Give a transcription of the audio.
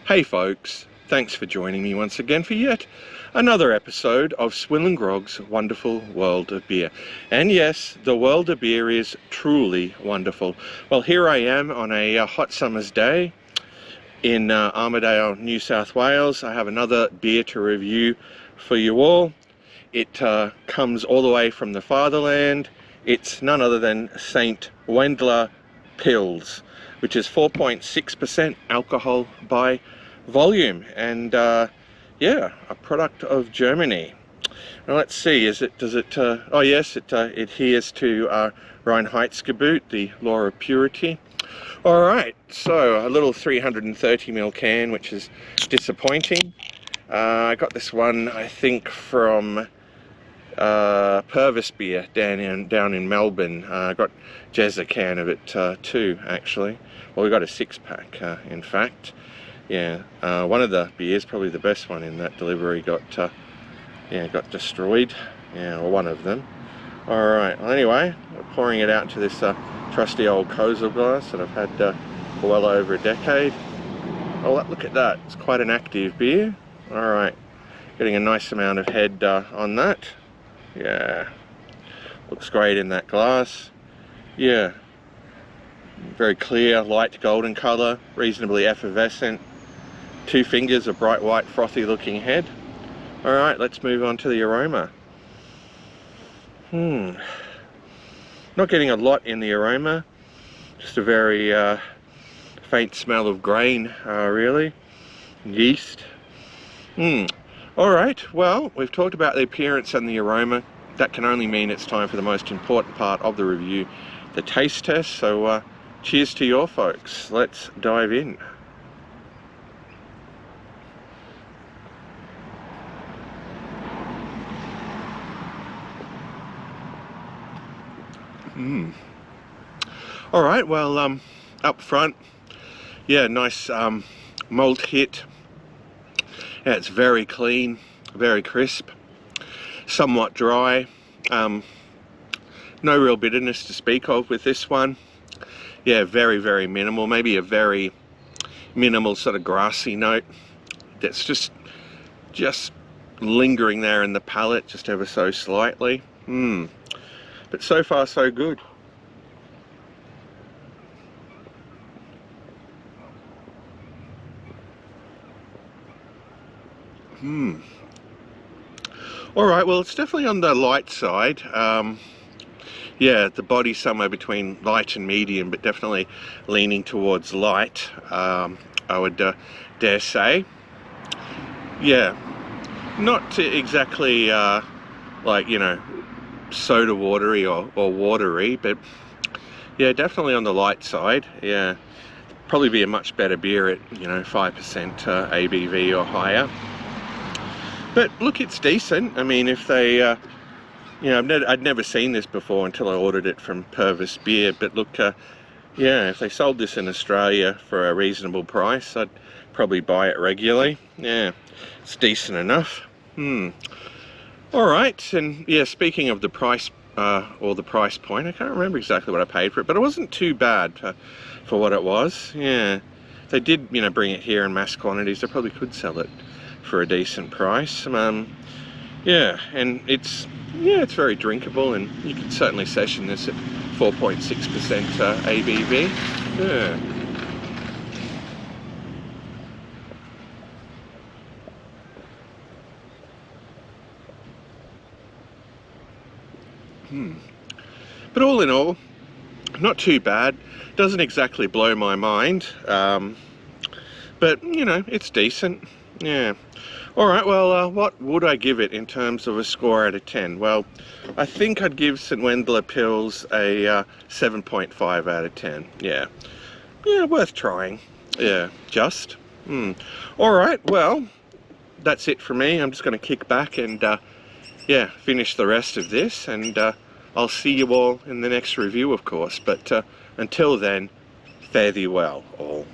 Hey folks, thanks for joining me once again for yet another episode of SwillinGrog's wonderful world of beer. And yes, the world of beer is truly wonderful. Well, here I am on a hot summer's day in Armidale, New South Wales. I have another beer to review for you all. It comes all the way from the fatherland. It's none other than St. Wendeler Pils, which is 4.6% alcohol by volume, and yeah, a product of Germany. Now let's see, oh yes, it adheres to Reinheitsgebot, the law of purity. Alright, so a little 330ml can, which is disappointing. I got this one, I think, from Purvis Beer down in Melbourne. I got Jez a can of it too, actually. Well, we got a 6-pack, in fact. Yeah, one of the beers, probably the best one in that delivery, got destroyed. Yeah, or one of them. All right. Well, anyway, we're pouring it out into this trusty old Kozel glass that I've had for well over a decade. Oh, look at that! It's quite an active beer. All right, getting a nice amount of head on that. Yeah, looks great in that glass. Yeah, very clear, light golden color, reasonably effervescent. 2 fingers of bright white, frothy looking head. All right, let's move on to the aroma. Not getting a lot in the aroma, just a very faint smell of grain, really. Yeast. All right, well, we've talked about the appearance and the aroma. That can only mean it's time for the most important part of the review, the taste test. So cheers to you folks. Let's dive in. All right, well, up front, yeah, nice malt hit. Yeah, it's very clean, very crisp, somewhat dry. No real bitterness to speak of with this one. Yeah, very, very minimal, maybe a very minimal sort of grassy note that's just lingering there in the palate, just ever so slightly. But so far so good. All right, well, it's definitely on the light side. Yeah, the body's somewhere between light and medium, but definitely leaning towards light, I would dare say. Yeah, not exactly like, you know, soda watery or watery, but yeah, definitely on the light side. Yeah, probably be a much better beer at, you know, 5% ABV or higher. But look, it's decent. I mean, if they, you know, I'd never seen this before until I ordered it from Purvis Beer. But look, yeah, if they sold this in Australia for a reasonable price, I'd probably buy it regularly. Yeah, it's decent enough. All right, and yeah, speaking of the price or the price point, I can't remember exactly what I paid for it, but it wasn't too bad for what it was. Yeah, if they did, you know, bring it here in mass quantities, they probably could sell it for a decent price. Yeah, and it's very drinkable, and you can certainly session this at 4.6% ABV. Yeah. But all in all, not too bad. Doesn't exactly blow my mind, but you know, it's decent. Yeah. All right, well, what would I give it in terms of a score out of 10? Well, I think I'd give St. Wendeler Pils a 7.5 out of 10. Yeah, worth trying. Yeah, just. All right, well, that's it for me. I'm just going to kick back and yeah, finish the rest of this, and I'll see you all in the next review, of course. But until then, fare thee well, all.